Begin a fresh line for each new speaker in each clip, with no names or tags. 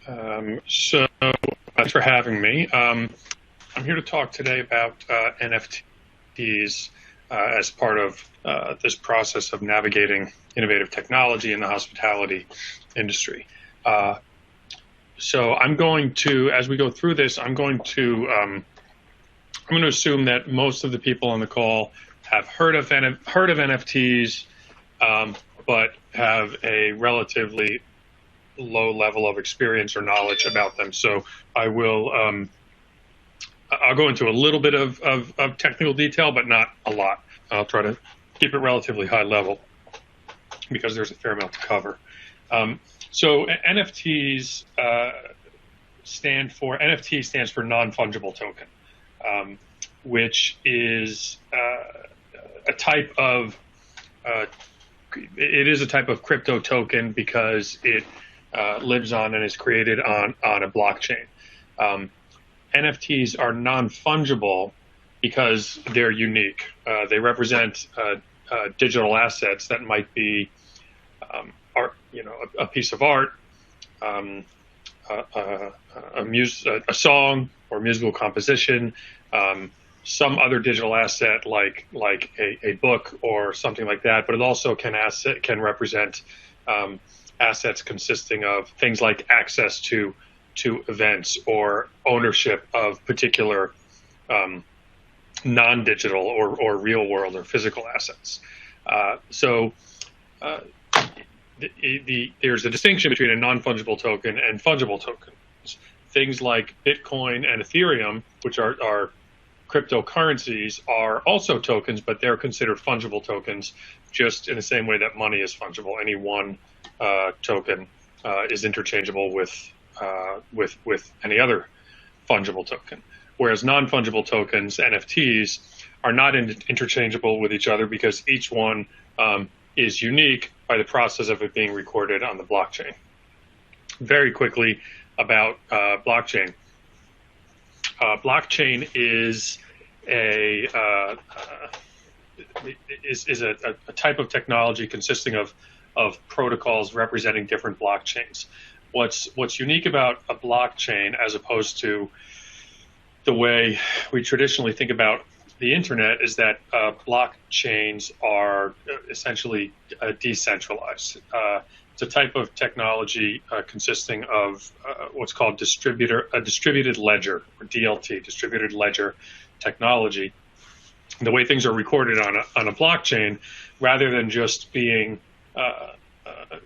So thanks for having me. I'm here to talk today about NFTs as part of this process of navigating innovative technology in the hospitality industry. So I'm going to, as we go through this, I'm going to assume that most of the people on the call have heard of NFTs, but have a relatively low level of experience or knowledge about them. So I'll go into a little bit of technical detail, but not a lot. I'll try to keep it relatively high level because there's a fair amount to cover. So NFT stands for Non-Fungible Token, which is a type of crypto token because it lives on and is created on a blockchain. NFTs are non-fungible because they're unique. They represent digital assets that might be art, a piece of art, a song or musical composition, some other digital asset like a book or something like that. But it also can represent assets consisting of things like access to events or ownership of particular non-digital or real world or physical assets. There's a distinction between a non-fungible token and fungible tokens. Things like Bitcoin and Ethereum, which are cryptocurrencies, are also tokens, but they're considered fungible tokens, just in the same way that money is fungible. Any one token is interchangeable with any other fungible token. Whereas non-fungible tokens, NFTs, are not interchangeable with each other because each one is unique by the process of it being recorded on the blockchain. Very quickly about blockchain. Blockchain is a type of technology consisting of protocols representing different blockchains. What's unique about a blockchain as opposed to the way we traditionally think about the internet is that blockchains are essentially decentralized. It's a type of technology consisting of what's called a distributed ledger, or DLT, distributed ledger technology. The way things are recorded on a blockchain, rather than just being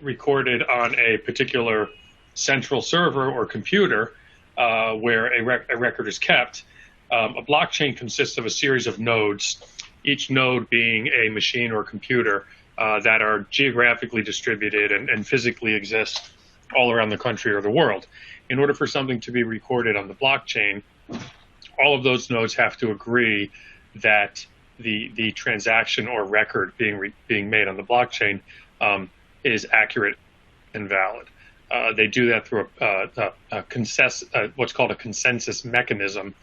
recorded on a particular central server or computer where a record is kept, a blockchain consists of a series of nodes, each node being a machine or computer that are geographically distributed and physically exist all around the country or the world. In order for something to be recorded on the blockchain, all of those nodes have to agree that the transaction or record being made on the blockchain is accurate and valid. They do that through what's called a consensus mechanism,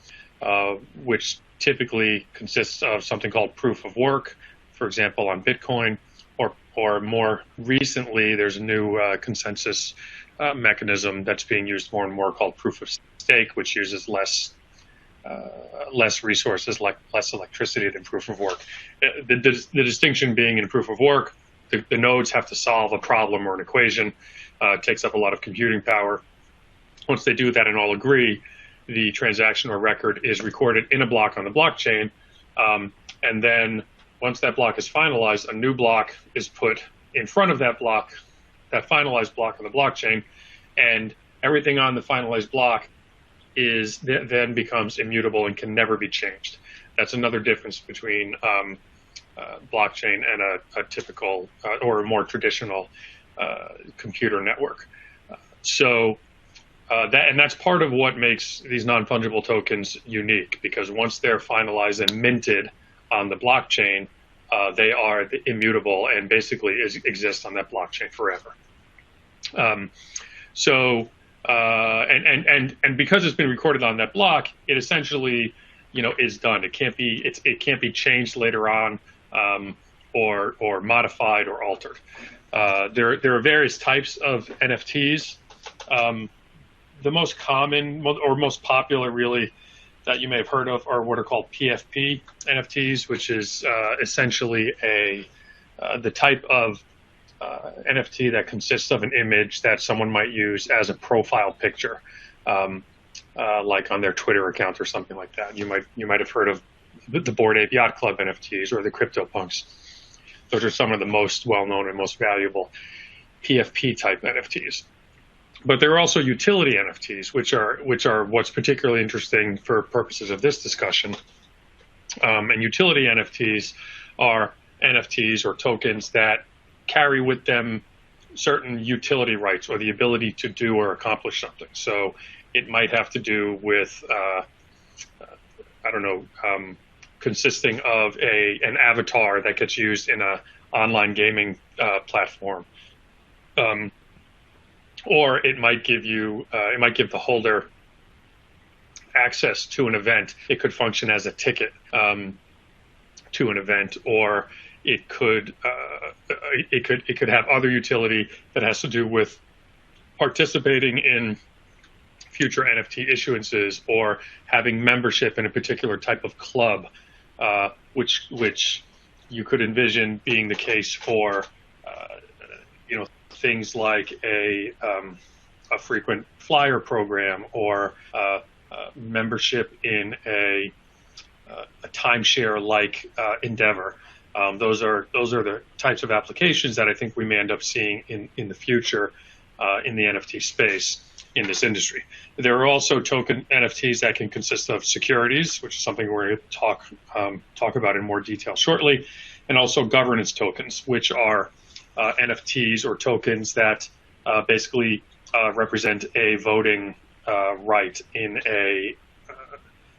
which typically consists of something called proof of work. For example, on Bitcoin, or more recently, there's a new consensus mechanism that's being used more and more called proof of stake, which uses less resources, like less electricity than proof of work. The distinction being in proof of work, the nodes have to solve a problem or an equation. It takes up a lot of computing power. Once they do that and all agree, the transaction or record is recorded in a block on the blockchain, and then once that block is finalized, a new block is put in front of that block, that finalized block on the blockchain, and everything on the finalized block then becomes immutable and can never be changed. That's another difference between blockchain and a typical or a more traditional computer network. That's part of what makes these non-fungible tokens unique, because once they're finalized and minted on the blockchain, they are immutable and basically exist on that blockchain forever. And because it's been recorded on that block, it essentially, is done. It can't be changed later on, or modified or altered. There are various types of NFTs. The most common or most popular, really, that you may have heard of are what are called PFP NFTs, which is essentially the type of NFT that consists of an image that someone might use as a profile picture, like on their Twitter account or something like that. You might have heard of the Bored Ape Yacht Club NFTs or the CryptoPunks. Those are some of the most well-known and most valuable PFP type NFTs. But there are also utility NFTs, which are what's particularly interesting for purposes of this discussion. And utility NFTs are NFTs or tokens that carry with them certain utility rights or the ability to do or accomplish something. So it might have to do with, consisting of an avatar that gets used in a online gaming platform. Or it might give the holder access to an event. It could function as a ticket to an event, or it could have other utility that has to do with participating in future NFT issuances or having membership in a particular type of club, which you could envision being the case for things like a frequent flyer program or membership in a timeshare-like endeavor. Those are the types of applications that I think we may end up seeing in the future in the NFT space in this industry. There are also token NFTs that can consist of securities, which is something we're going to talk about in more detail shortly, and also governance tokens, which are NFTs or tokens that basically represent a voting right in a.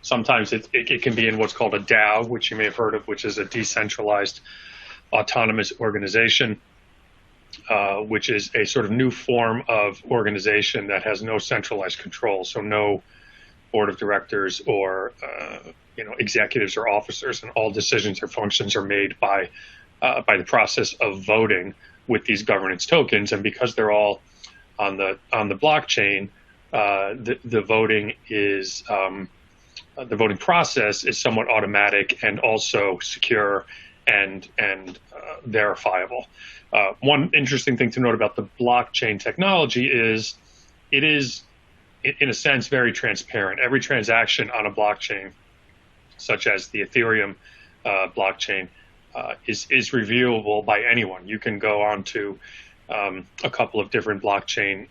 Sometimes it can be in what's called a DAO, which you may have heard of, which is a decentralized autonomous organization, which is a sort of new form of organization that has no centralized control, so no board of directors or executives or officers, and all decisions or functions are made by the process of voting with these governance tokens. And because they're all on the blockchain, the voting is the voting process is somewhat automatic and also secure and verifiable. One interesting thing to note about the blockchain technology is it is, in a sense, very transparent. Every transaction on a blockchain, such as the Ethereum blockchain, is reviewable by anyone. You can go on to a couple of different blockchain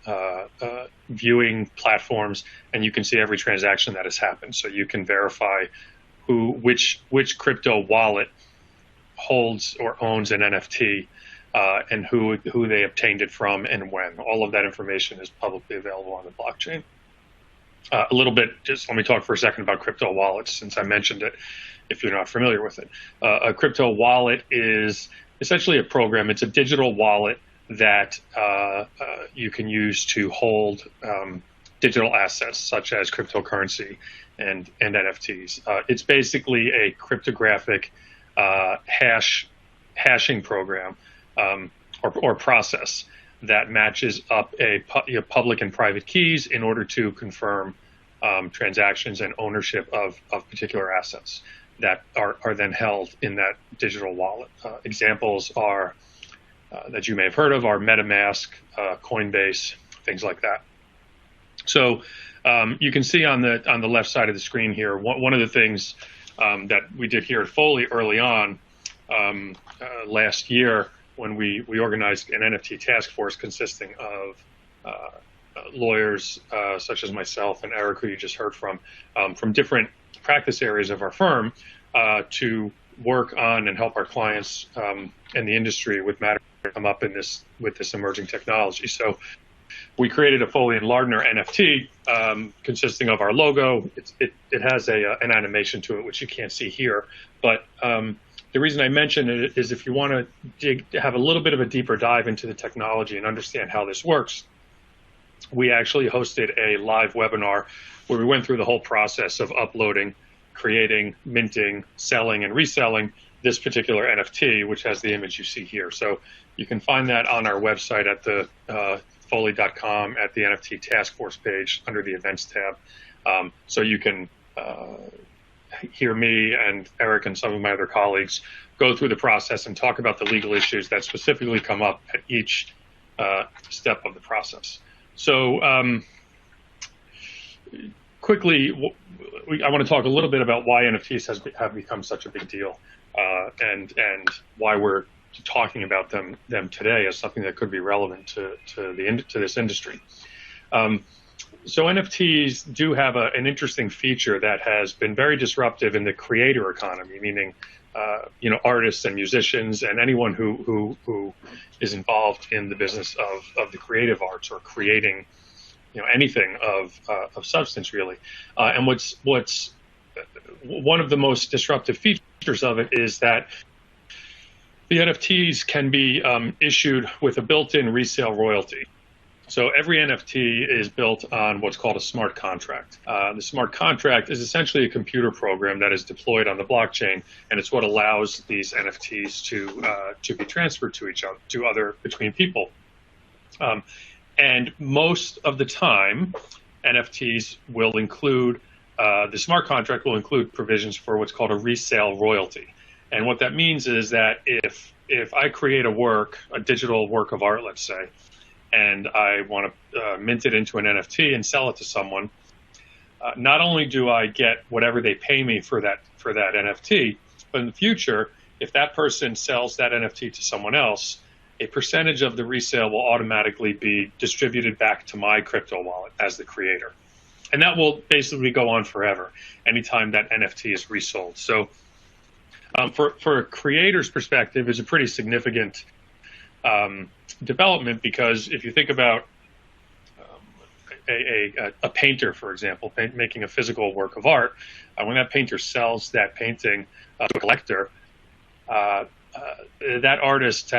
viewing platforms, and you can see every transaction that has happened. So you can verify which crypto wallet holds or owns an NFT, and who they obtained it from and when. All of that information is publicly available on the blockchain. A little bit, just let me talk for a second about crypto wallets, since I mentioned it, if you're not familiar with it. A crypto wallet is essentially a program. It's a digital wallet that you can use to hold digital assets such as cryptocurrency and NFTs. It's basically a cryptographic hashing program or process that matches up public and private keys in order to confirm transactions and ownership of particular assets that are then held in that digital wallet. Examples are that you may have heard of are MetaMask, Coinbase, things like that. So you can see on the left side of the screen here, one of the things that we did here at Foley early on last year when we organized an NFT task force consisting of lawyers such as myself and Eric, who you just heard from different practice areas of our firm, to work on and help our clients in the industry with matters that come up with this emerging technology. So we created a Foley and Lardner NFT consisting of our logo. It has an animation to it, which you can't see here. But the reason I mention it is if you want to have a little bit of a deeper dive into the technology and understand how this works, we actually hosted a live webinar where we went through the whole process of uploading, creating, minting, selling, and reselling this particular NFT, which has the image you see here. So you can find that on our website at the foley.com at the NFT task force page under the events tab. So you can hear me and Eric and some of my other colleagues go through the process and talk about the legal issues that specifically come up at each step of the process. So quickly, I want to talk a little bit about why NFTs have become such a big deal, and why we're talking about them today as something that could be relevant to this industry. So NFTs do have an interesting feature that has been very disruptive in the creator economy, meaning artists and musicians and anyone who is involved in the business of the creative arts or creating anything of substance, really. And what's one of the most disruptive features of it is that the NFTs can be issued with a built-in resale royalty. So every NFT is built on what's called a smart contract. The smart contract is essentially a computer program that is deployed on the blockchain, and it's what allows these NFTs to be transferred to each other, between people. And most of the time, NFTs will include, the smart contract will include provisions for what's called a resale royalty. And what that means is that if I create a digital work of art, let's say, and I want to mint it into an NFT and sell it to someone, not only do I get whatever they pay me for that NFT, but in the future, if that person sells that NFT to someone else, a percentage of the resale will automatically be distributed back to my crypto wallet as the creator. And that will basically go on forever, anytime that NFT is resold. So for a creator's perspective, it's a pretty significant development, because if you think about a painter, for example, making a physical work of art, when that painter sells that painting to a collector, that artist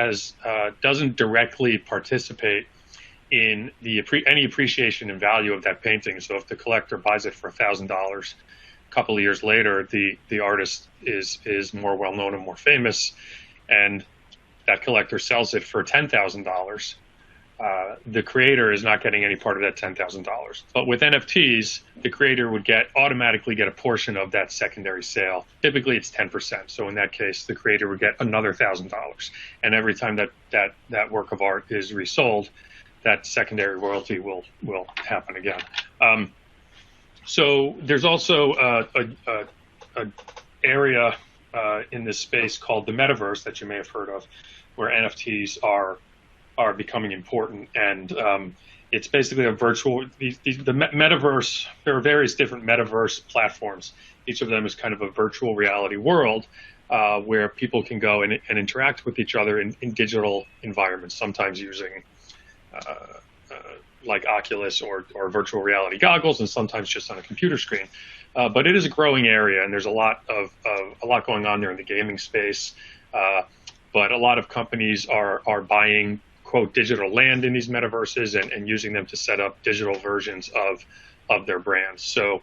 doesn't directly participate in any appreciation and value of that painting. So if the collector buys it for $1,000, a couple of years later, the artist is more well known and more famous, and that collector sells it for $10,000. The creator is not getting any part of that $10,000. But with NFTs, the creator would automatically get a portion of that secondary sale. Typically, it's 10%. So in that case, the creator would get another $1,000. And every time that work of art is resold, that secondary royalty will happen again. So there's also an area in this space called the metaverse that you may have heard of, where NFTs are becoming important, and it's basically a virtual. The metaverse. There are various different metaverse platforms. Each of them is kind of a virtual reality world where people can go and interact with each other in digital environments, sometimes using like Oculus or virtual reality goggles, and sometimes just on a computer screen. But it is a growing area, and there's a lot going on there in the gaming space. But a lot of companies are buying, quote, digital land in these metaverses and using them to set up digital versions of their brands. So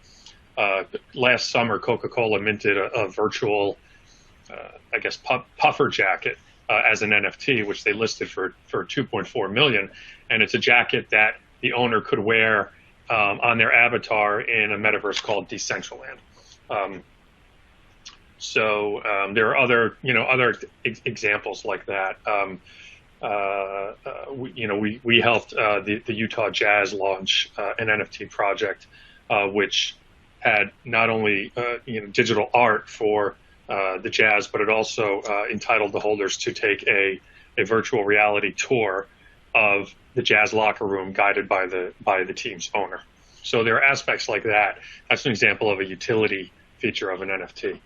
last summer, Coca-Cola minted a virtual, puffer jacket as an NFT, which they listed for $2.4 million. And it's a jacket that the owner could wear on their avatar in a metaverse called Decentraland. So there are other examples like that. We helped the Utah Jazz launch an NFT project, which had not only digital art for the Jazz, but it also entitled the holders to take a virtual reality tour of the Jazz locker room, guided by the team's owner. So there are aspects like that. That's an example of a utility feature of an NFT.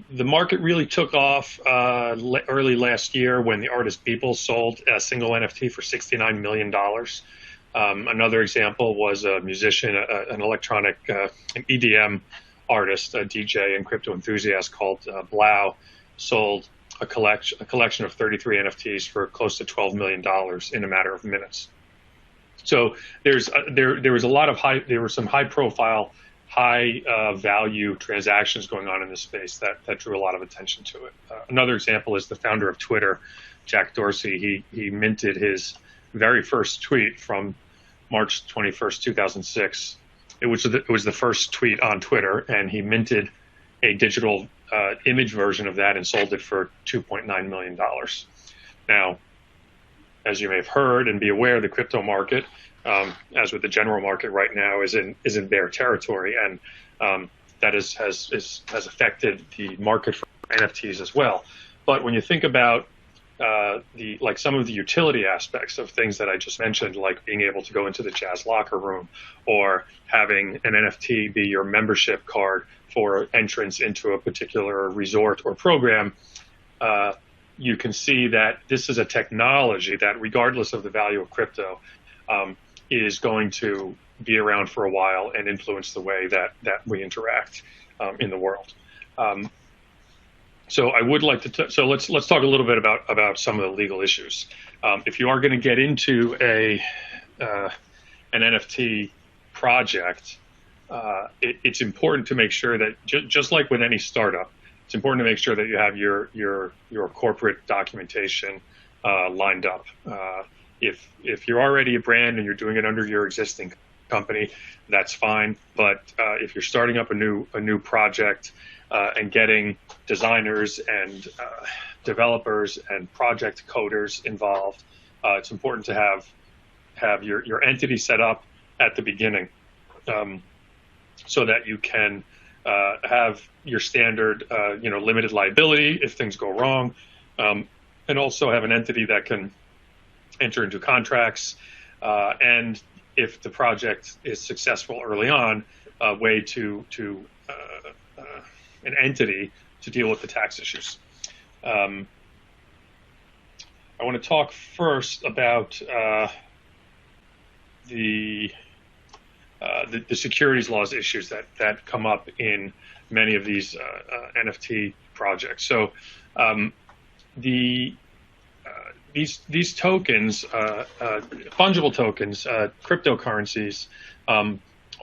The market really took off early last year when the artist Beeple sold a single NFT for $69 million. Another example was a musician, an electronic, an EDM artist, a DJ and crypto enthusiast called Blau, sold a collection of 33 NFTs for close to $12 million in a matter of minutes. So there were some high profile, high value transactions going on in this space that drew a lot of attention to it. Another example is the founder of Twitter, Jack Dorsey, he minted his very first tweet from March 21st, 2006. It was the first tweet on Twitter, and he minted a digital image version of that and sold it for $2.9 million. Now, as you may have heard and be aware, the crypto market, as with the general market right now, is in bear territory, and that has affected the market for NFTs as well. But when you think about some of the utility aspects of things that I just mentioned, like being able to go into the jazz locker room, or having an NFT be your membership card for entrance into a particular resort or program, you can see that this is a technology that, regardless of the value of crypto, is going to be around for a while and influence the way that we interact in the world. So I would like to. So let's talk a little bit about some of the legal issues. If you are going to get into an NFT project, it's important to make sure that just like with any startup, it's important to make sure that you have your corporate documentation lined up. If you're already a brand and you're doing it under your existing company, that's fine. But if you're starting up a new project and getting designers and developers and project coders involved, it's important to have your entity set up at the beginning, so that you can have your standard limited liability if things go wrong, and also have an entity that can enter into contracts, and if the project is successful early on, a way to an entity to deal with the tax issues. I want to talk first about the securities laws issues that come up in many of these NFT projects. So these tokens, fungible tokens, cryptocurrencies,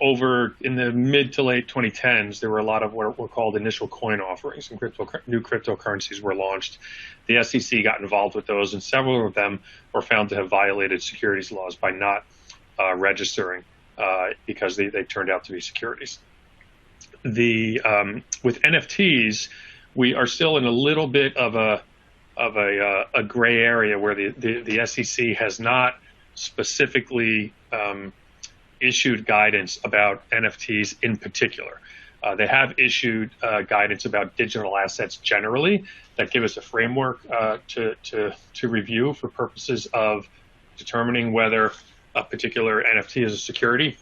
over in the mid to late 2010s, there were a lot of what were called initial coin offerings, and new cryptocurrencies were launched. The SEC got involved with those, and several of them were found to have violated securities laws by not registering, because they turned out to be securities. With NFTs, we are still in a little bit of a gray area where the SEC has not specifically issued guidance about NFTs in particular. They have issued guidance about digital assets generally that give us a framework to review for purposes of determining whether a particular NFT is a security.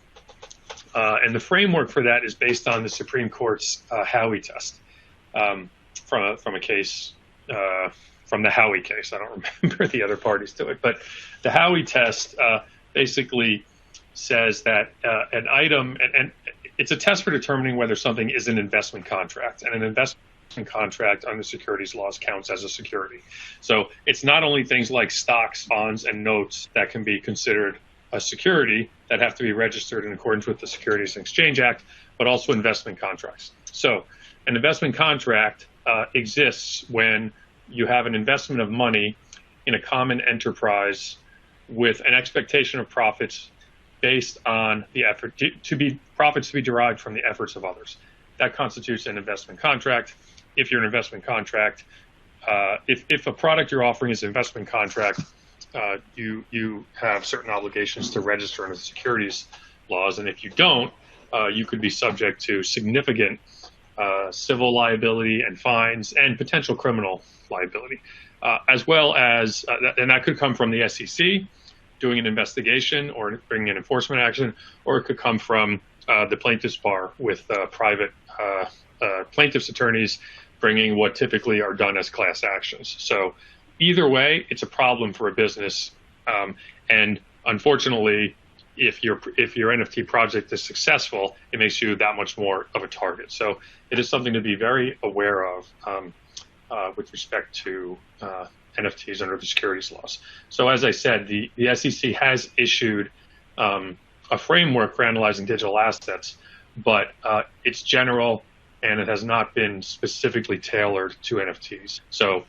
And the framework for that is based on the Supreme Court's Howey test, from a case, from the Howey case. I don't remember the other parties to it, but the Howey test basically says that an item, and it's a test for determining whether something is an investment contract, and an investment contract under securities laws counts as a security. So it's not only things like stocks, bonds, and notes that can be considered a security that have to be registered in accordance with the Securities and Exchange Act, but also investment contracts. So an investment contract exists when you have an investment of money in a common enterprise with an expectation of profits based on the effort profits to be derived from the efforts of others. That constitutes an investment contract. If you're an investment contract, if a product you're offering is an investment contract, you have certain obligations to register under the securities laws, and if you don't, you could be subject to significant civil liability and fines and potential criminal liability, as well as, and that could come from the SEC doing an investigation or bringing an enforcement action, or it could come from the plaintiff's bar with private plaintiff's attorneys bringing what typically are done as class actions. So either way, it's a problem for a business, and unfortunately, if your NFT project is successful, it makes you that much more of a target. So it is something to be very aware of with respect to NFTs under the securities laws. So as I said, the SEC has issued a framework for analyzing digital assets, but it's general and it has not been specifically tailored to NFTs. So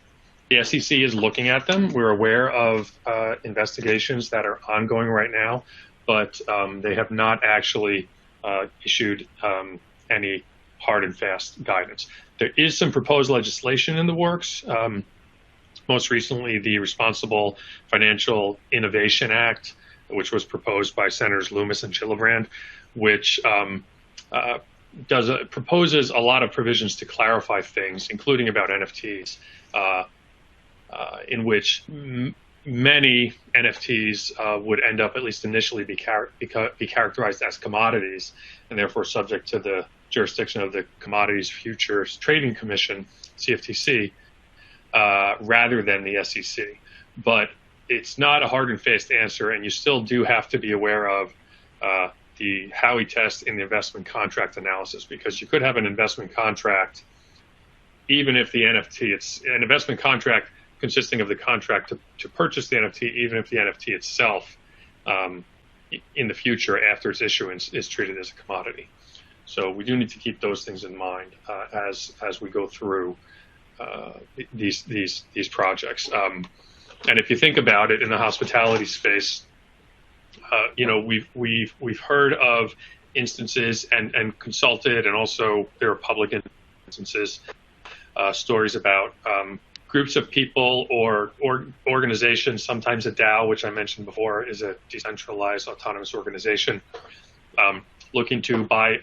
The SEC is looking at them. We're aware of investigations that are ongoing right now, but they have not actually issued any hard and fast guidance. There is some proposed legislation in the works. Most recently, the Responsible Financial Innovation Act, which was proposed by Senators Loomis and Gillibrand, which proposes a lot of provisions to clarify things, including about NFTs, in which many NFTs would end up, at least initially, be characterized as commodities, and therefore subject to the jurisdiction of the Commodities Futures Trading Commission, CFTC, rather than the SEC. But it's not a hard and fast answer, and you still do have to be aware of the Howey test in the investment contract analysis, because you could have an investment contract, even if the NFT, it's an investment contract consisting of the contract to purchase the NFT, even if the NFT itself in the future after its issuance is treated as a commodity. So we do need to keep those things in mind as we go through these projects. And if you think about it, in the hospitality space, we've heard of instances and consulted, and also there are public instances, stories about groups of people or organizations, sometimes a DAO, which I mentioned before, is a decentralized autonomous organization, looking to buy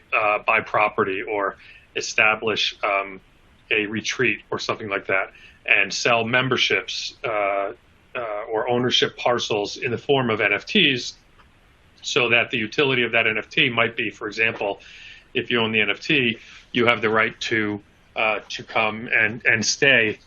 property or establish a retreat or something like that, and sell memberships or ownership parcels in the form of NFTs, so that the utility of that NFT might be, for example, if you own the NFT, you have the right to come and stay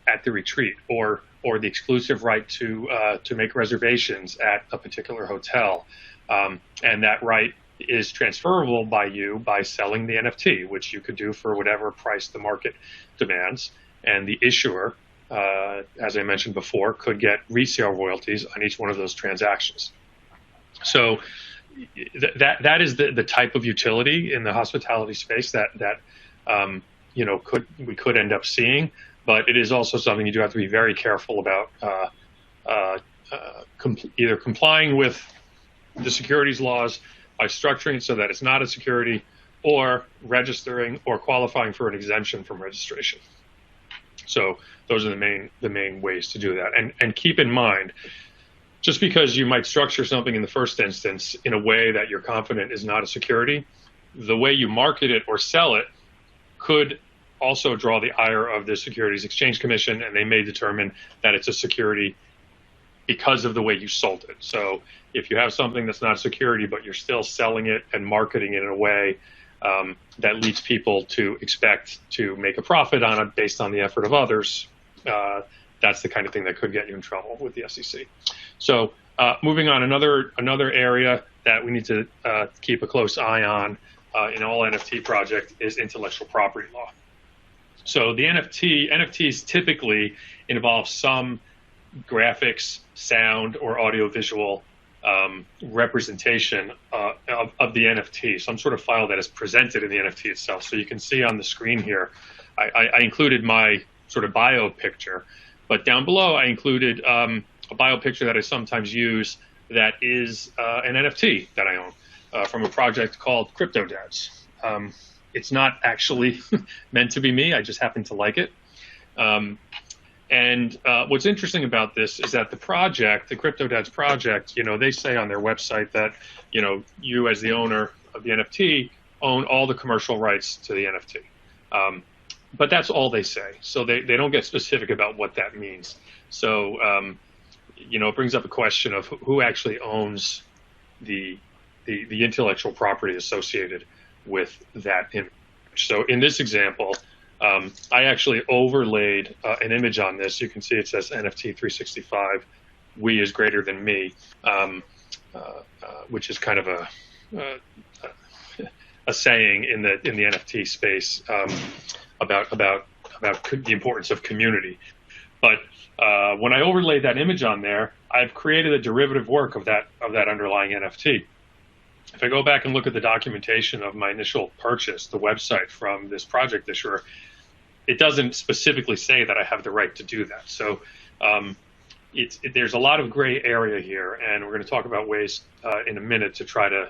at the retreat, or the exclusive right to make reservations at a particular hotel, and that right is transferable by you by selling the NFT, which you could do for whatever price the market demands, and the issuer, as I mentioned before, could get resale royalties on each one of those transactions. So that is the type of utility in the hospitality space that we could end up seeing. But it is also something you do have to be very careful about, either complying with the securities laws by structuring it so that it's not a security, or registering or qualifying for an exemption from registration. So those are the main ways to do that. And keep in mind, just because you might structure something in the first instance in a way that you're confident is not a security, the way you market it or sell it could also draw the ire of the Securities Exchange Commission, and they may determine that it's a security because of the way you sold it. So if you have something that's not a security, but you're still selling it and marketing it in a way that leads people to expect to make a profit on it based on the effort of others, that's the kind of thing that could get you in trouble with the SEC. So moving on, another area that we need to keep a close eye on in all NFT project is intellectual property law. So the NFTs typically involve some graphics, sound, or audiovisual representation of the NFT, some sort of file that is presented in the NFT itself. So you can see on the screen here, I included my sort of bio picture, but down below I included a bio picture that I sometimes use that is an NFT that I own from a project called Cryptocurrencies. It's not actually meant to be me. I just happen to like it. And what's interesting about this is that the project, the Cryptocurrencies project, they say on their website that, you as the owner of the NFT own all the commercial rights to the NFT. But that's all they say. So they don't get specific about what that means. So, it brings up a question of who actually owns the intellectual property associated with that image. So in this example, I actually overlaid an image on this. You can see it says NFT 365, we is greater than me, which is kind of a saying in the NFT space about the importance of community. But when I overlaid that image on there, I've created a derivative work of that underlying NFT. If I go back and look at the documentation of my initial purchase, the website from this project issuer, it doesn't specifically say that I have the right to do that. So there's a lot of gray area here, and we're going to talk about ways in a minute to try to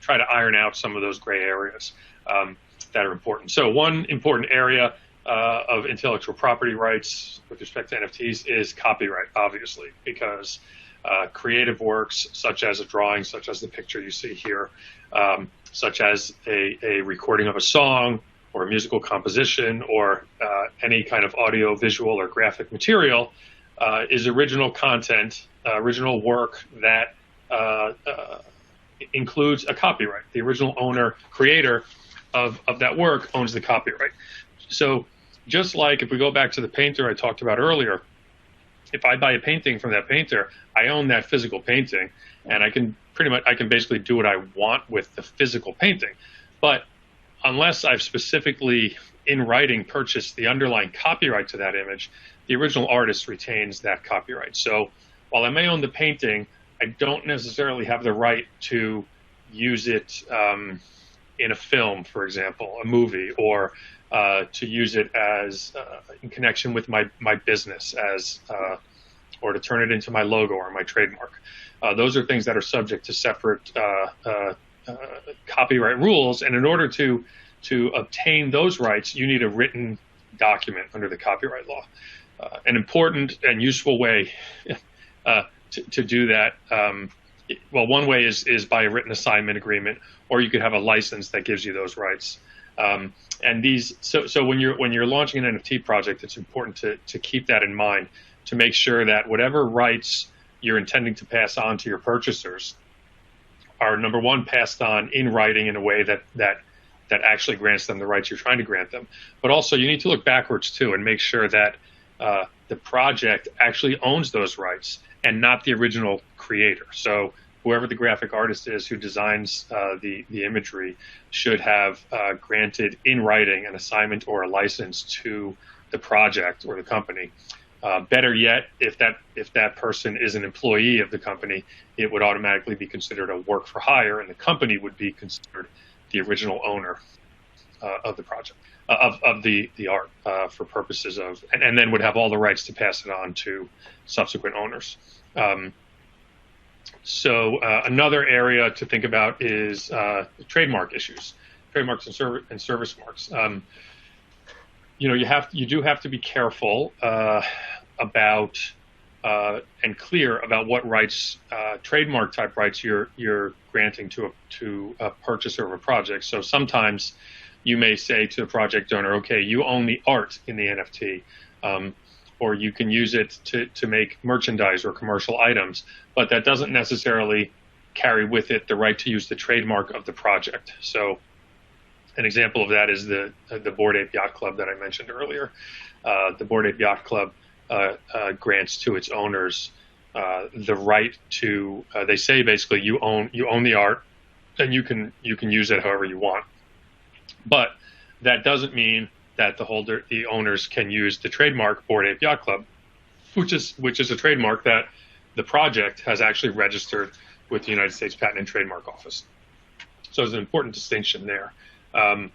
iron out some of those gray areas that are important. So one important area of intellectual property rights with respect to NFTs is copyright, obviously, because creative works such as a drawing, such as the picture you see here, such as a recording of a song or a musical composition or any kind of audio, visual, or graphic material is original content, original work that includes a copyright. The original owner, creator of that work owns the copyright. So just like if we go back to the painter I talked about earlier, if I buy a painting from that painter, I own that physical painting, and I can basically do what I want with the physical painting. But unless I've specifically in writing purchased the underlying copyright to that image, the original artist retains that copyright. So while I may own the painting, I don't necessarily have the right to use it in a film, for example, a movie, or to use it as in connection with my business, or to turn it into my logo or my trademark. Those are things that are subject to separate copyright rules, and in order to obtain those rights, you need a written document under the copyright law. An important and useful way to do that, well, one way is by a written assignment agreement, or you could have a license that gives you those rights. And these, so when you're launching an NFT project, it's important to keep that in mind, to make sure that whatever rights you're intending to pass on to your purchasers are, number one, passed on in writing in a way that actually grants them the rights you're trying to grant them. But also, you need to look backwards too and make sure that the project actually owns those rights and not the original creator. So whoever the graphic artist is who designs the imagery should have granted in writing an assignment or a license to the project or the company. Better yet, if that person is an employee of the company, it would automatically be considered a work for hire, and the company would be considered the original owner of the project, of the art, for purposes of, and then would have all the rights to pass it on to subsequent owners. So another area to think about is trademark issues, trademarks and service marks. You do have to be careful about and clear about what rights, trademark type rights, you're granting to a purchaser of a project. So sometimes you may say to the project owner, okay, you own the art in the NFT, or you can use it to make merchandise or commercial items, but that doesn't necessarily carry with it the right to use the trademark of the project. So an example of that is the Bored Ape Yacht Club that I mentioned earlier. The Bored Ape Yacht Club grants to its owners the right to. They say basically you own the art, and you can use it however you want. But that doesn't mean that the owners can use the trademark Bored Ape Yacht Club, which is a trademark that the project has actually registered with the United States Patent and Trademark Office. So there's an important distinction there. And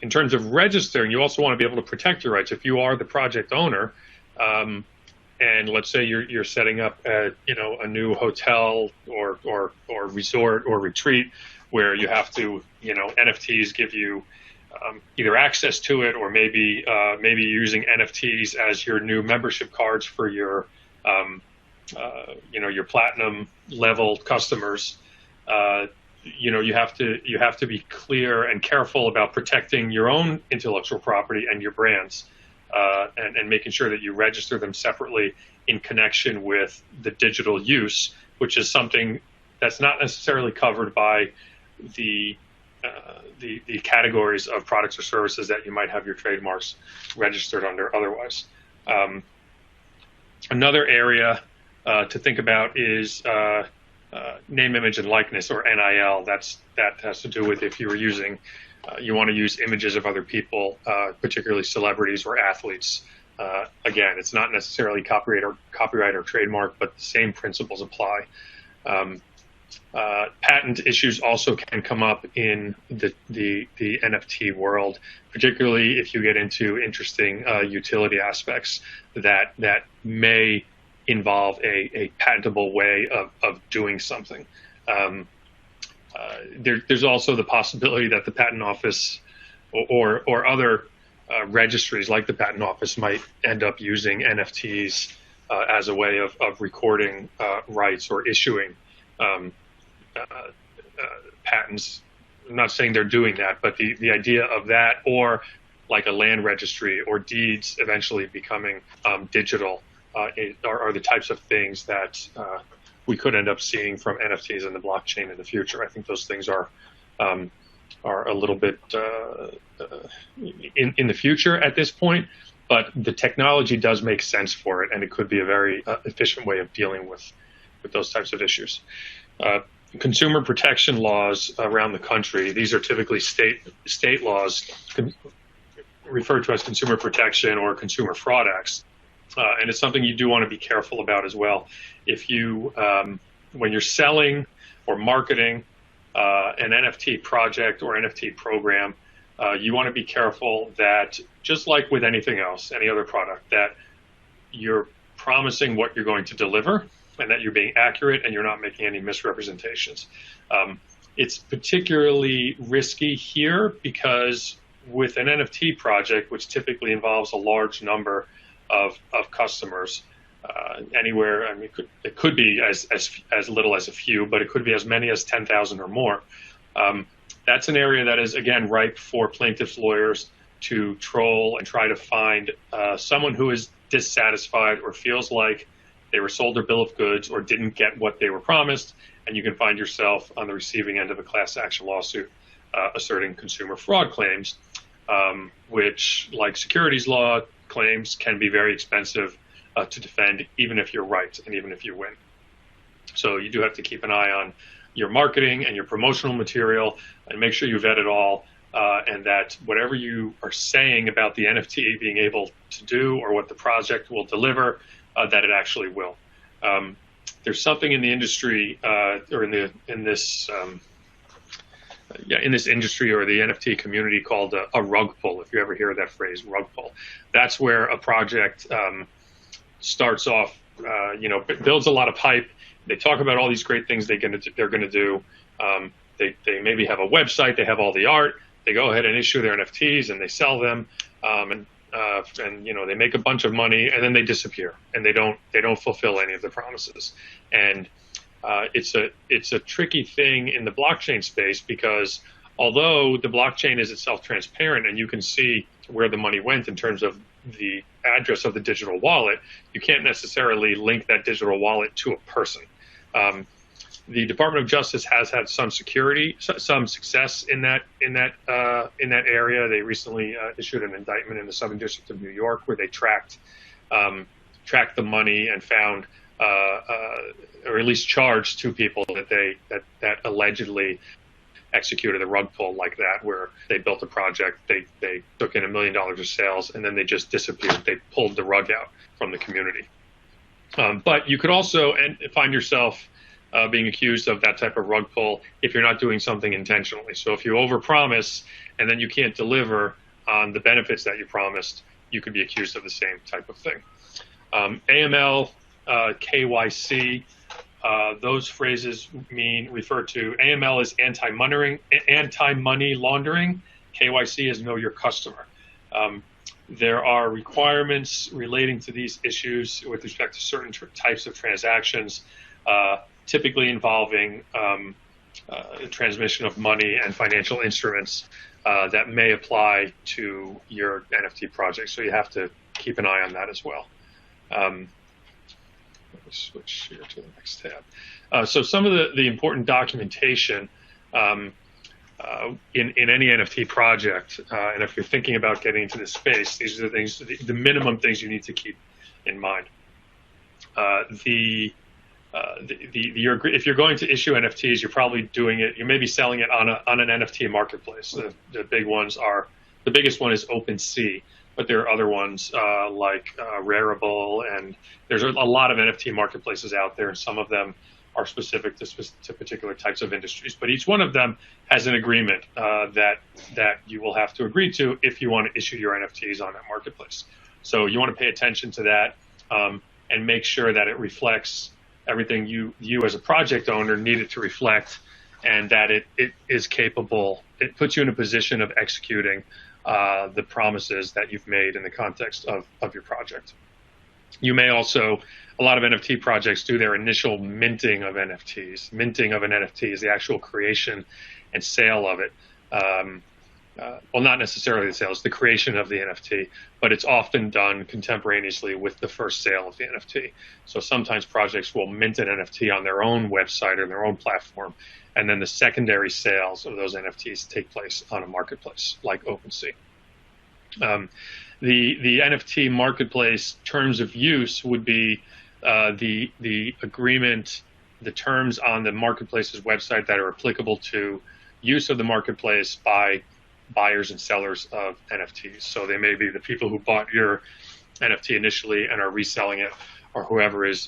in terms of registering, you also want to be able to protect your rights. If you are the project owner, and let's say you're setting up a new hotel or resort or retreat where you have to, NFTs give you either access to it, or maybe you're using NFTs as your new membership cards for your your platinum level customers. You have to be clear and careful about protecting your own intellectual property and your brands, and making sure that you register them separately in connection with the digital use, which is something that's not necessarily covered by the categories of products or services that you might have your trademarks registered under otherwise. Another area to think about is name, image, and likeness, or NIL. That has to do with if you were using, you want to use images of other people, particularly celebrities or athletes. Again, it's not necessarily copyright or trademark, but the same principles apply. Patent issues also can come up in the NFT world, particularly if you get into interesting utility aspects that may involve a patentable way of doing something. There's also the possibility that the Patent Office or other registries like the Patent Office might end up using NFTs as a way of recording rights or issuing patents. I'm not saying they're doing that, but the idea of that, or like a land registry or deeds eventually becoming digital, are the types of things that we could end up seeing from NFTs and the blockchain in the future. I think those things are a little bit in the future at this point, but the technology does make sense for it, and it could be a very efficient way of dealing with those types of issues. Consumer protection laws around the country, these are typically state laws referred to as consumer protection or consumer fraud acts. And it's something you do want to be careful about as well. If you, when you're selling or marketing an NFT project or NFT program, you want to be careful that, just like with anything else, any other product, that you're promising what you're going to deliver and that you're being accurate and you're not making any misrepresentations. It's particularly risky here because with an NFT project, which typically involves a large number of customers, anywhere, I mean, it could be as little as a few, but it could be as many as 10,000 or more. That's an area that is, again, ripe for plaintiffs' lawyers to troll and try to find someone who is dissatisfied or feels like they were sold their bill of goods or didn't get what they were promised, and you can find yourself on the receiving end of a class action lawsuit asserting consumer fraud claims, which, like securities law claims, can be very expensive to defend, even if you're right and even if you win. So you do have to keep an eye on your marketing and your promotional material and make sure you vet it all, and that whatever you are saying about the NFT being able to do or what the project will deliver, that it actually will. There's something in the industry or in this industry or the NFT community called a rug pull. If you ever hear that phrase, rug pull, that's where a project starts off, builds a lot of hype. They talk about all these great things they're going to do. They maybe have a website. They have all the art. They go ahead and issue their NFTs and they sell them, and they make a bunch of money, and then they disappear and they don't fulfill any of the promises. And it's a tricky thing in the blockchain space, because although the blockchain is itself transparent and you can see where the money went in terms of the address of the digital wallet, you can't necessarily link that digital wallet to a person. The Department of Justice has had some success in that area. They recently issued an indictment in the Southern District of New York where they tracked the money and found, or at least charged two people that allegedly executed a rug pull like that, where they built a project, they took in $1 million of sales, and then they just disappeared. They pulled the rug out from the community. But you could also find yourself being accused of that type of rug pull if you're not doing something intentionally. So if you overpromise and then you can't deliver on the benefits that you promised, you could be accused of the same type of thing. AML, KYC, those phrases refer to AML is anti-money laundering. KYC is know your customer. There are requirements relating to these issues with respect to certain types of transactions, typically involving transmission of money and financial instruments that may apply to your NFT project. So you have to keep an eye on that as well. Let me switch here to the next tab. So some of the important documentation in any NFT project, and if you're thinking about getting into this space, these are the things, the minimum things you need to keep in mind. If you're going to issue NFTs, you're probably doing it. You may be selling it on an NFT marketplace. The biggest one is OpenSea, but there are other ones like Rarible, and there's a lot of NFT marketplaces out there, and some of them are specific to particular types of industries. But each one of them has an agreement that you will have to agree to if you want to issue your NFTs on that marketplace. So you want to pay attention to that and make sure that it reflects everything you as a project owner need it to reflect, and that it is capable. It puts you in a position of executing the promises that you've made in the context of your project. You may also, a lot of NFT projects do their initial minting of NFTs. Minting of an NFT is the actual creation and sale of it. Well, not necessarily the sale, it's the creation of the NFT, but it's often done contemporaneously with the first sale of the NFT. So sometimes projects will mint an NFT on their own website or their own platform, and then the secondary sales of those NFTs take place on a marketplace like OpenSea. The NFT marketplace terms of use would be the agreement, the terms on the marketplace's website that are applicable to use of the marketplace by buyers and sellers of NFTs. So they may be the people who bought your NFT initially and are reselling it, or whoever is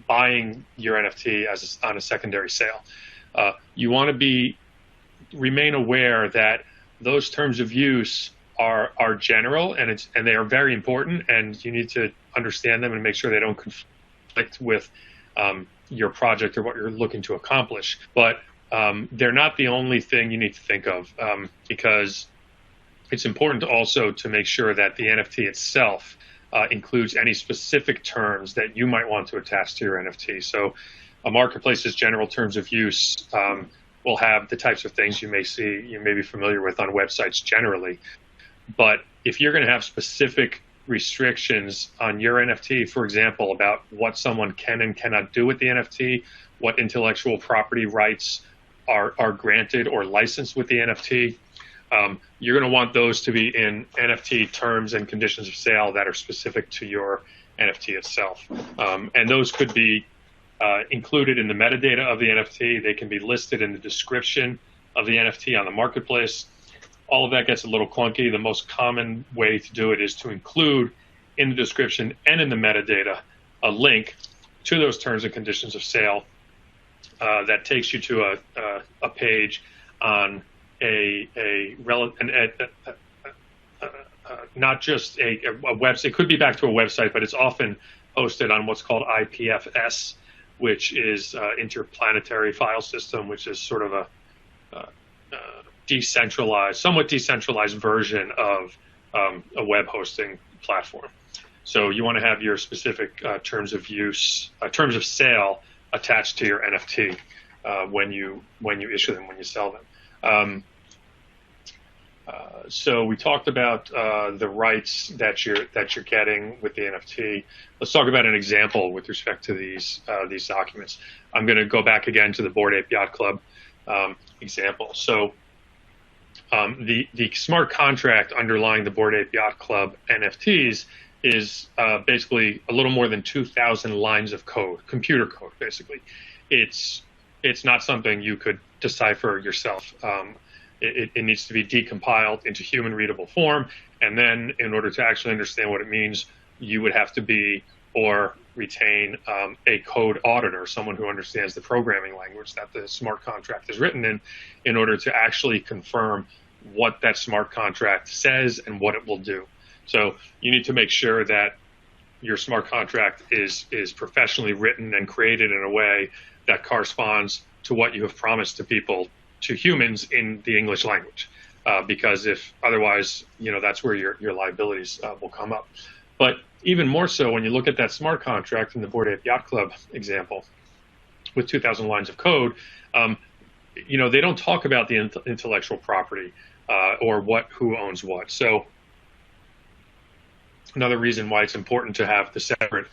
buying your NFT on a secondary sale. You want to remain aware that those terms of use are general and they are very important, and you need to understand them and make sure they don't conflict with your project or what you're looking to accomplish. But they're not the only thing you need to think of, because it's important also to make sure that the NFT itself includes any specific terms that you might want to attach to your NFT. So a marketplace's general terms of use will have the types of things you may be familiar with on websites generally. But if you're going to have specific restrictions on your NFT, for example, about what someone can and cannot do with the NFT, what intellectual property rights are granted or licensed with the NFT, you're going to want those to be in NFT terms and conditions of sale that are specific to your NFT itself. And those could be included in the metadata of the NFT. They can be listed in the description of the NFT on the marketplace. All of that gets a little clunky. The most common way to do it is to include in the description and in the metadata a link to those terms and conditions of sale that takes you to a page on not just a website. It could be back to a website, but it's often hosted on what's called IPFS, which is interplanetary file system, which is sort of a somewhat decentralized version of a web hosting platform. So you want to have your specific terms of use, terms of sale attached to your NFT when you issue them, when you sell them. So we talked about the rights that you're getting with the NFT. Let's talk about an example with respect to these documents. I'm going to go back again to the Bored Ape Yacht Club example. So the smart contract underlying the Bored Ape Yacht Club NFTs is basically a little more than 2,000 lines of code, computer code, basically. It's not something you could decipher yourself. It needs to be decompiled into human readable form, and then in order to actually understand what it means, you would have to be or retain a code auditor, someone who understands the programming language that the smart contract is written in order to actually confirm what that smart contract says and what it will do. So you need to make sure that your smart contract is professionally written and created in a way that corresponds to what you have promised to people, to humans, in the English language, because if otherwise, that's where your liabilities will come up. But even more so, when you look at that smart contract in the Bored Ape Yacht Club example, with 2,000 lines of code, they don't talk about the intellectual property or who owns what. So another reason why it's important to have the separate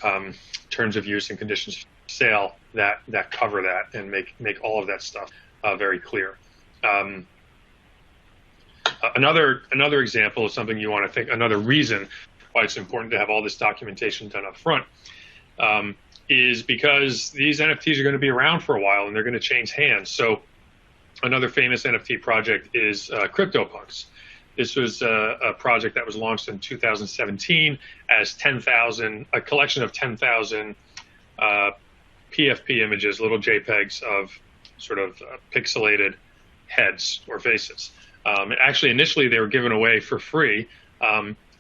terms of use and conditions of sale that cover that and make all of that stuff very clear. Another example of something you want to think, another reason why it's important to have all this documentation done up front is because these NFTs are going to be around for a while and they're going to change hands. So another famous NFT project is CryptoPunks. This was a project that was launched in 2017 as a collection of 10,000 PFP images, little JPEGs of sort of pixelated heads or faces. Actually, initially they were given away for free,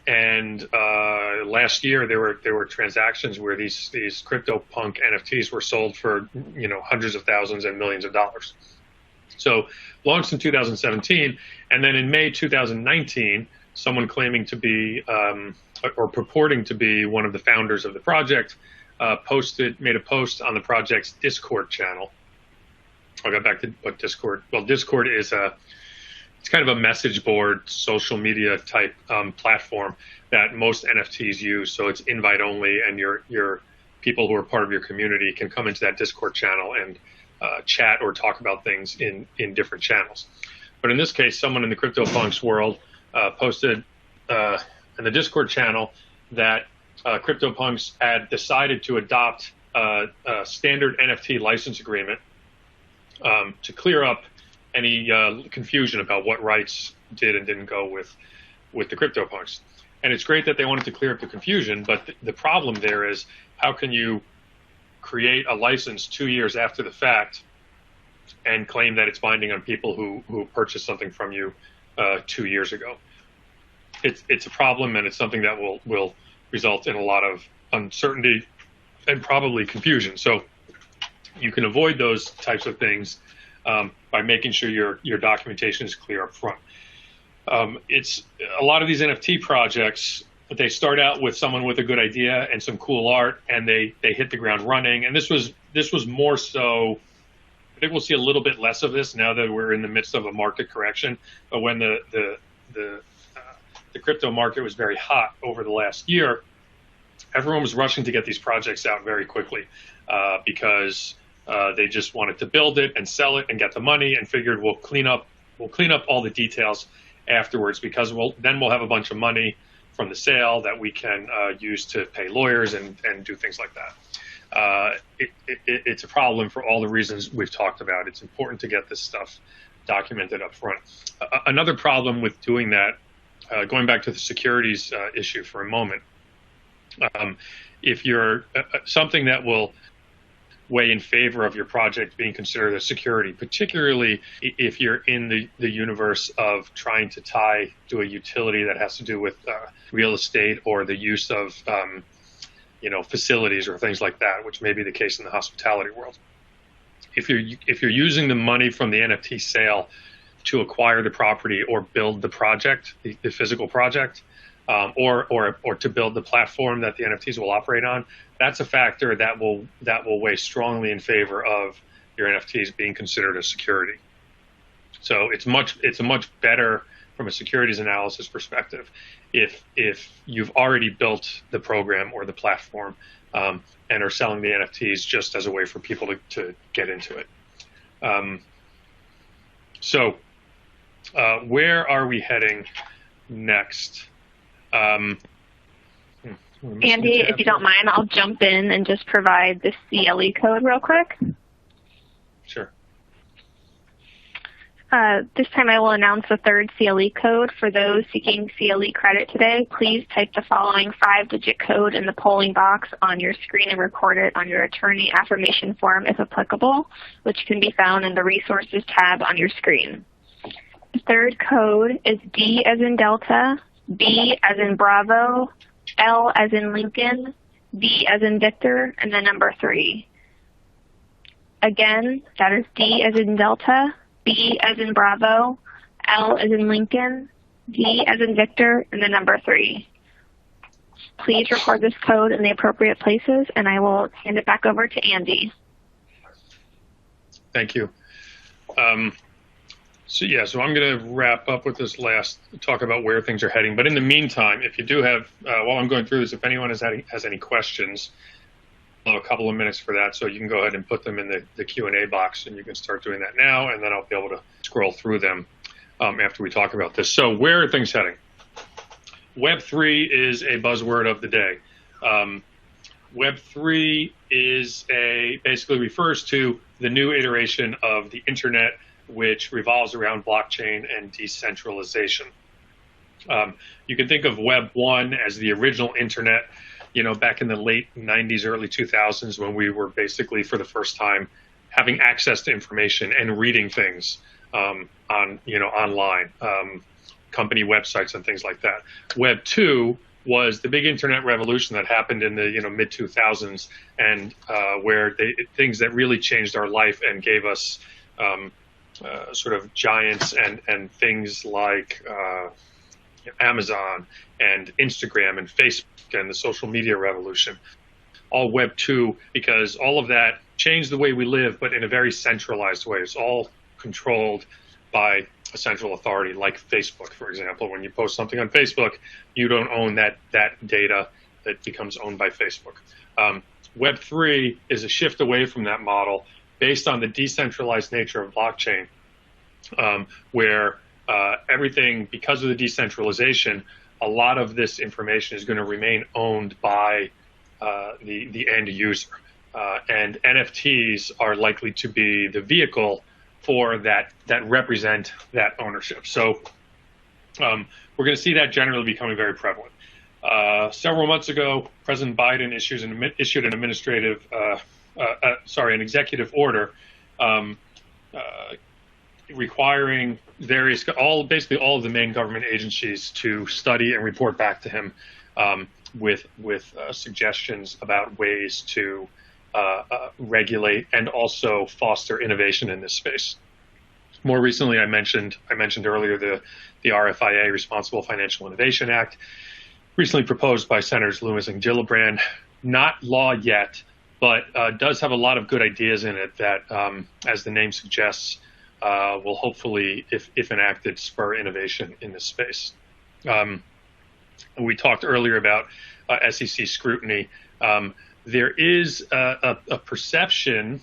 and last year there were transactions where these CryptoPunk NFTs were sold for hundreds of thousands and millions of dollars. So launched in 2017, and then in May 2019, someone claiming to be or purporting to be one of the founders of the project made a post on the project's Discord channel. I'll get back to what Discord. Well, Discord is it's kind of a message board, social media type platform that most NFTs use. So it's invite only, and your people who are part of your community can come into that Discord channel and chat or talk about things in different channels. But in this case, someone in the CryptoPunks world posted in the Discord channel that CryptoPunks had decided to adopt a standard NFT license agreement to clear up any confusion about what rights did and didn't go with the CryptoPunks. And it's great that they wanted to clear up the confusion, but the problem there is, how can you create a license 2 years after the fact and claim that it's binding on people who purchased something from you 2 years ago? It's a problem, and it's something that will result in a lot of uncertainty and probably confusion. So you can avoid those types of things by making sure your documentation is clear up front. It's a lot of these NFT projects, they start out with someone with a good idea and some cool art, and they hit the ground running. And this was more so. I think we'll see a little bit less of this now that we're in the midst of a market correction. But when the crypto market was very hot over the last year, everyone was rushing to get these projects out very quickly because they just wanted to build it and sell it and get the money, and figured we'll clean up all the details afterwards, because then we'll have a bunch of money from the sale that we can use to pay lawyers and do things like that. It's a problem for all the reasons we've talked about. It's important to get this stuff documented up front. Another problem with doing that, going back to the securities issue for a moment, if you're something that will weigh in favor of your project being considered a security, particularly if you're in the universe of trying to tie to a utility that has to do with real estate or the use of facilities or things like that, which may be the case in the hospitality world. If you're using the money from the NFT sale to acquire the property or build the project, the physical project, or to build the platform that the NFTs will operate on, that's a factor that will weigh strongly in favor of your NFTs being considered a security. So it's a much better from a securities analysis perspective if you've already built the program or the platform and are selling the NFTs just as a way for people to get into it. So where are we heading next?
Andy, if you don't mind, I'll jump in and just provide the CLE code real quick.
Sure.
This time I will announce the third CLE code. For those seeking CLE credit today, please type the following 5-digit code in the polling box on your screen and record it on your attorney affirmation form if applicable, which can be found in the Resources tab on your screen. The third code is D as in Delta, B as in Bravo, L as in Lincoln, V as in Victor, and the number 3. Again, that is D as in Delta, B as in Bravo, L as in Lincoln, V as in Victor, and the number 3. Please record this code in the appropriate places, and I will hand it back over to Andy.
Thank you. So I'm going to wrap up with this last talk about where things are heading. But in the meantime, if you do have, while I'm going through this, if anyone has any questions, I'll have a couple of minutes for that. So you can go ahead and put them in the Q&A box, and you can start doing that now, and then I'll be able to scroll through them after we talk about this. So where are things heading? Web3 is a buzzword of the day. Web3 basically refers to the new iteration of the internet, which revolves around blockchain and decentralization. You can think of Web 1 as the original internet, back in the late 90s, early 2000s, when we were basically for the first time having access to information and reading things online, company websites and things like that. Web 2 was the big internet revolution that happened in the mid 2000s, and where things that really changed our life and gave us sort of giants and things like Amazon and Instagram and Facebook and the social media revolution, all Web 2, because all of that changed the way we live, but in a very centralized way. It's all controlled by a central authority like Facebook, for example. When you post something on Facebook, you don't own that data. That becomes owned by Facebook. Web 3 is a shift away from that model based on the decentralized nature of blockchain, where everything, because of the decentralization, a lot of this information is going to remain owned by the end user. And NFTs are likely to be the vehicle for that represent that ownership. So we're going to see that generally becoming very prevalent. Several months ago, President Biden issued an executive order requiring basically all of the main government agencies to study and report back to him with suggestions about ways to regulate and also foster innovation in this space. More recently, I mentioned earlier the Rfia, Responsible Financial Innovation Act, recently proposed by Senators Loomis and Gillibrand. Not law yet, but does have a lot of good ideas in it that, as the name suggests, will hopefully, if enacted, spur innovation in this space. We talked earlier about SEC scrutiny. There is a perception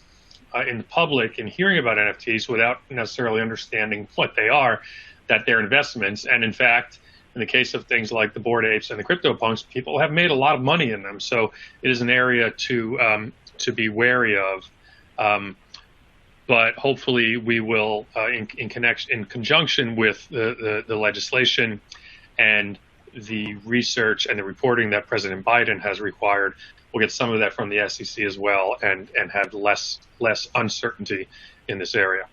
in the public in hearing about NFTs without necessarily understanding what they are, that they're investments. And in fact, in the case of things like the Bored Apes and the CryptoPunks, people have made a lot of money in them. So it is an area to be wary of. But hopefully we will, in conjunction with the legislation and the research and the reporting that President Biden has required, we'll get some of that from the SEC as well, and have less uncertainty in this area.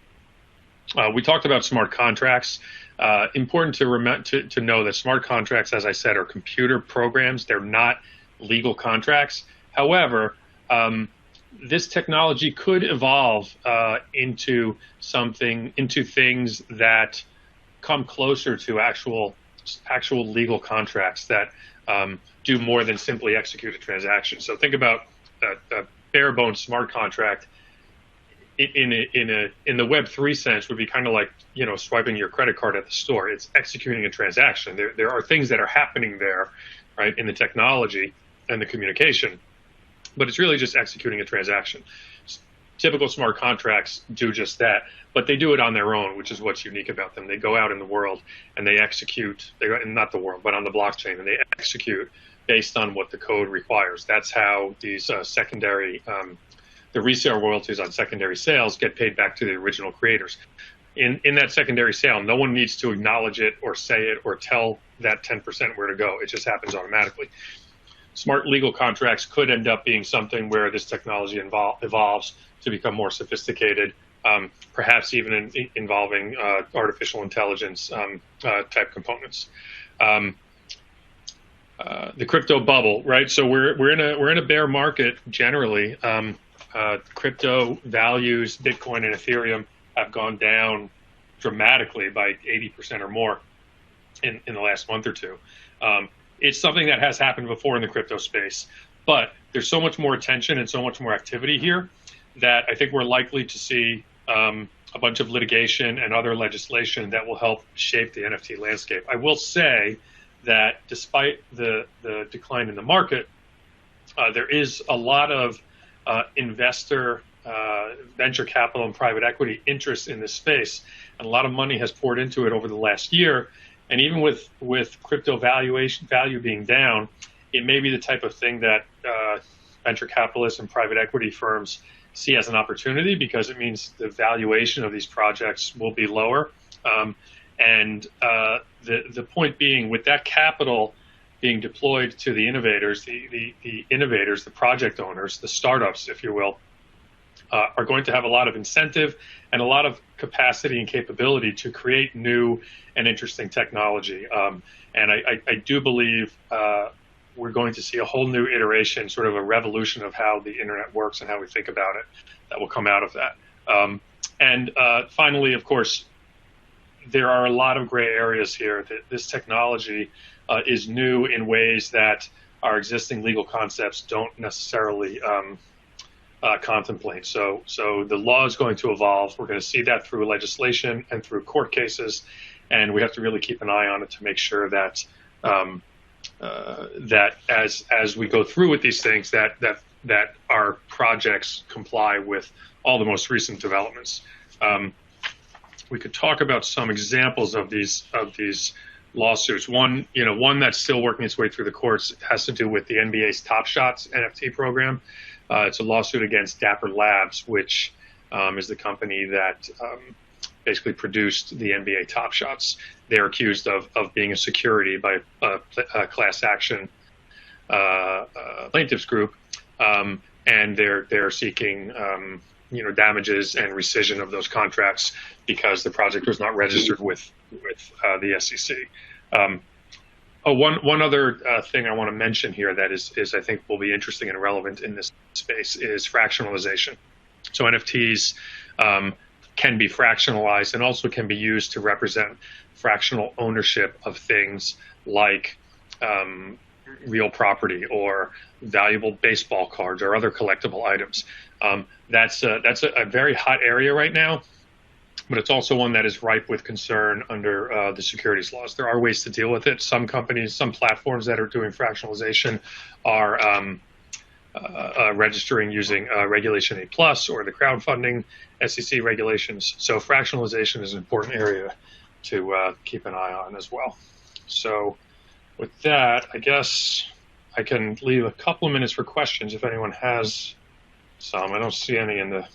We talked about smart contracts. Important to know that smart contracts, as I said, are computer programs. They're not legal contracts. However, this technology could evolve into things that come closer to actual legal contracts that do more than simply execute a transaction. So think about a bare bones smart contract in the Web3 sense would be kind of like swiping your credit card at the store. It's executing a transaction. There are things that are happening there, right, in the technology and the communication, but it's really just executing a transaction. Typical smart contracts do just that, but they do it on their own, which is what's unique about them. They go out in the world and they execute, not the world, but on the blockchain, and they execute based on what the code requires. That's how these the resale royalties on secondary sales get paid back to the original creators. In that secondary sale, no one needs to acknowledge it or say it or tell that 10% where to go. It just happens automatically. Smart legal contracts could end up being something where this technology evolves to become more sophisticated, perhaps even involving artificial intelligence type components. The crypto bubble, right? So we're in a bear market generally. Crypto values, Bitcoin and Ethereum, have gone down dramatically by 80% or more in the last month or two. It's something that has happened before in the crypto space, but there's so much more attention and so much more activity here that I think we're likely to see a bunch of litigation and other legislation that will help shape the NFT landscape. I will say that despite the decline in the market, there is a lot of investor, venture capital and private equity interest in this space, and a lot of money has poured into it over the last year. And even with crypto value being down, it may be the type of thing that venture capitalists and private equity firms see as an opportunity, because it means the valuation of these projects will be lower. The point being, with that capital being deployed to the innovators, the innovators, the project owners, the startups, if you will, are going to have a lot of incentive and a lot of capacity and capability to create new and interesting technology. And I do believe we're going to see a whole new iteration, sort of a revolution of how the internet works and how we think about it that will come out of that. And finally, of course, there are a lot of gray areas here. That this technology is new in ways that our existing legal concepts don't necessarily contemplate. So the law is going to evolve. We're going to see that through legislation and through court cases, and we have to really keep an eye on it to make sure that that as we go through with these things, that our projects comply with all the most recent developments. We could talk about some examples of these lawsuits. One that's still working its way through the courts has to do with the NBA's Top Shots NFT program. It's a lawsuit against Dapper Labs, which is the company that basically produced the NBA Top Shots. They're accused of being a security by a class action plaintiffs group, and they're seeking damages and rescission of those contracts because the project was not registered with the SEC. One other thing I want to mention here that is I think will be interesting and relevant in this space is fractionalization. So NFTs can be fractionalized and also can be used to represent fractional ownership of things like real property or valuable baseball cards or other collectible items. That's a very hot area right now, but it's also one that is ripe with concern under the securities laws. There are ways to deal with it. Some companies, some platforms that are doing fractionalization are registering using Regulation A+ or the crowdfunding SEC regulations. So fractionalization is an important area to keep an eye on as well. So with that, I guess I can leave a couple of minutes for questions if anyone has some. I don't see any in the